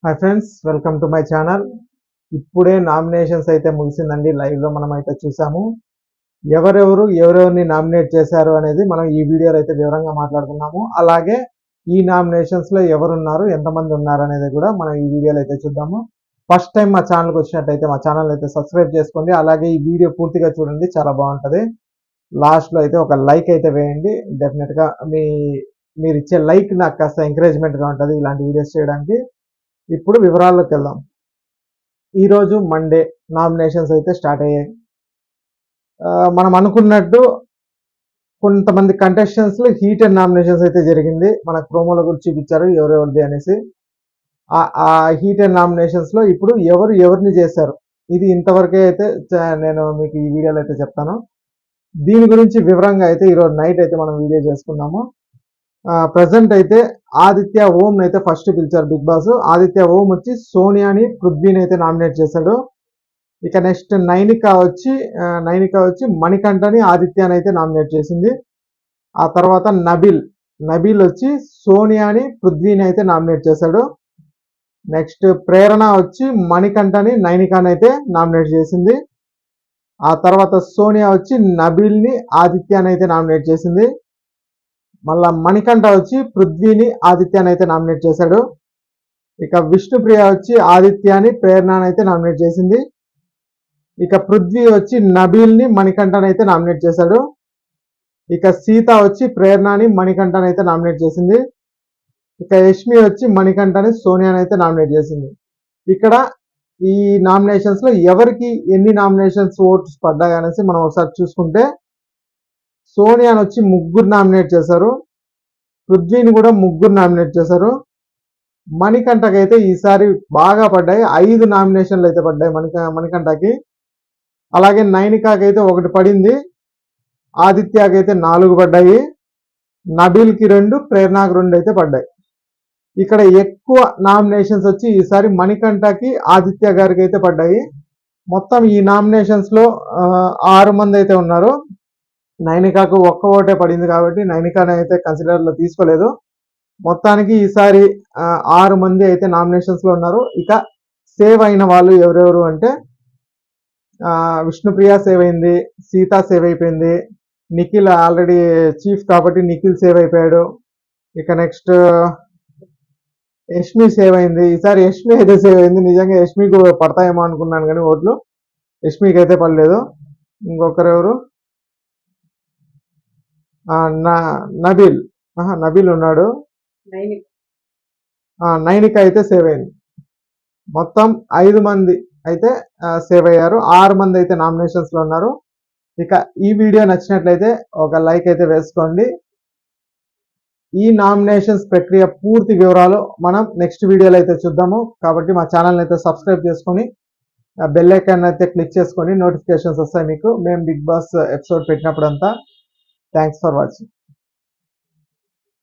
Hi friends, welcome to my channel. ఇప్పుడే nominations అయితే ముగిసిందండి. లైవ్లో మనం అయితే చూసాము. ఎవరెవరిని నామినేట్ చేశారు అనేది మనం ఈ వీడియోలో అయితే వివరంగా మాట్లాడుకున్నాము. అలాగే ఈ నామినేషన్స్లో ఎవరున్నారు, ఎంతమంది ఉన్నారు అనేది కూడా మనం ఈ వీడియోలో అయితే చూద్దాము. ఫస్ట్ టైం మా ఛానల్కి వచ్చినట్టయితే మా ఛానల్ అయితే సబ్స్క్రైబ్ చేసుకోండి. అలాగే ఈ వీడియో పూర్తిగా చూడండి, చాలా బాగుంటుంది. లాస్ట్లో అయితే ఒక లైక్ అయితే వేయండి. డెఫినెట్గా మీరు ఇచ్చే లైక్ నాకు కాస్త ఎంకరేజ్మెంట్గా ఉంటుంది ఇలాంటి వీడియోస్ చేయడానికి. ఇప్పుడు వివరాల్లోకి వెళ్దాం. ఈరోజు మండే నామినేషన్స్ అయితే స్టార్ట్ అయ్యాయి. మనం అనుకున్నట్టు కొంతమంది కంటెస్టెంట్స్ హీటెడ్ నామినేషన్స్ అయితే జరిగింది. మనకు ప్రోమోల గురించి చూపించారు ఎవరెవరిది అనేసి. ఆ హీటెడ్ నామినేషన్స్ లో ఇప్పుడు ఎవరిని చేశారు, ఇది ఇంతవరకే అయితే నేను మీకు ఈ వీడియోలో అయితే చెప్తాను. దీని గురించి వివరంగా అయితే ఈరోజు నైట్ అయితే మనం వీడియో చేసుకున్నాము. ప్రజెంట్ అయితే ఆదిత్య ఓం అయితే ఫస్ట్ పిలిచారు బిగ్ బాస్. ఆదిత్య ఓం వచ్చి సోనియాని, పృథ్వీని అయితే నామినేట్ చేశాడు. ఇక నెక్స్ట్ నైనిక వచ్చి మణికంఠని, ఆదిత్యని అయితే నామినేట్ చేసింది. ఆ తర్వాత నబీల్ వచ్చి సోనియాని, పృథ్వీని అయితే నామినేట్ చేశాడు. నెక్స్ట్ ప్రేరణ వచ్చి మణికంఠని, నైనికాని అయితే నామినేట్ చేసింది. ఆ తర్వాత సోనియా వచ్చి నబీల్ని, ఆదిత్యని అయితే నామినేట్ చేసింది. మళ్ళా మణికంఠ వచ్చి పృథ్వీని, ఆదిత్యాన్ని అయితే నామినేట్ చేశాడు. ఇక విష్ణుప్రియ వచ్చి ఆదిత్యాని, ప్రేరణని అయితే నామినేట్ చేసింది. ఇక పృథ్వీ వచ్చి నబీల్ని, మణికంఠని అయితే నామినేట్ చేశాడు. ఇక సీత వచ్చి ప్రేరణని, మణికంఠని అయితే నామినేట్ చేసింది. ఇక యష్మి వచ్చి మణికంఠని, సోనియాని అయితే నామినేట్ చేసింది. ఇక్కడ ఈ నామినేషన్స్ లో ఎవరికి ఎన్ని నామినేషన్స్ ఓట్స్ పడ్డాయి అనేసి మనం ఒకసారి చూసుకుంటే, సోనియాని వచ్చి 3 నామినేట్ చేశారు. పృథ్వీని కూడా 3 నామినేట్ చేశారు. మణికంఠకి అయితే ఈసారి బాగా పడ్డాయి, 5 నామినేషన్లు అయితే పడ్డాయి మణికంఠకి. అలాగే నైనికాకి అయితే 1 పడింది. ఆదిత్యకి అయితే 4 పడ్డాయి. నబీల్కి 2, ప్రేరణకి 2 అయితే పడ్డాయి. ఇక్కడ ఎక్కువ నామినేషన్స్ వచ్చి ఈసారి మణికంఠకి, ఆదిత్య గారికి అయితే పడ్డాయి. మొత్తం ఈ నామినేషన్స్ లో 6 మంది అయితే ఉన్నారు. నైనికాకు 1 ఓటే పడింది కాబట్టి నైనికాని అయితే కన్సిడర్ లో తీసుకోలేదు. మొత్తానికి ఈసారి 6 మంది అయితే నామినేషన్స్ లో ఉన్నారు. ఇక సేవ్ అయిన వాళ్ళు ఎవరెవరు అంటే, విష్ణుప్రియ సేవ్ అయింది, సీత సేవ్ అయిపోయింది, నిఖిల్ ఆల్రెడీ చీఫ్ కాబట్టి నిఖిల్ సేవ్ అయిపోయాడు. ఇక నెక్స్ట్ యష్మి సేవ్ అయింది. ఈసారి యష్మి అయితే సేవ్ అయింది. నిజంగా యష్మికి పడతాయేమో అనుకున్నాను కానీ ఓట్లు యష్మికి అయితే పడలేదు. ఇంకొకరు ఎవరు, నబీల్ ఉన్నాడు. నైనిక అయితే సేవ్ అయింది. మొత్తం 5 మంది అయితే సేవ్ అయ్యారు. 6 మంది అయితే నామినేషన్స్ లో ఉన్నారు. ఇక ఈ వీడియో నచ్చినట్లయితే ఒక లైక్ అయితే వేసుకోండి. ఈ నామినేషన్స్ ప్రక్రియ పూర్తి వివరాలు మనం నెక్స్ట్ వీడియోలో అయితే చూద్దాము. కాబట్టి మా ఛానల్ అయితే సబ్స్క్రైబ్ చేసుకొని బెల్ ఐకాన్ అయితే క్లిక్ చేసుకొని నోటిఫికేషన్స్ వస్తాయి మీకు మేము బిగ్ బాస్ ఎపిసోడ్ పెట్టినప్పుడంతా. Thanks for watching.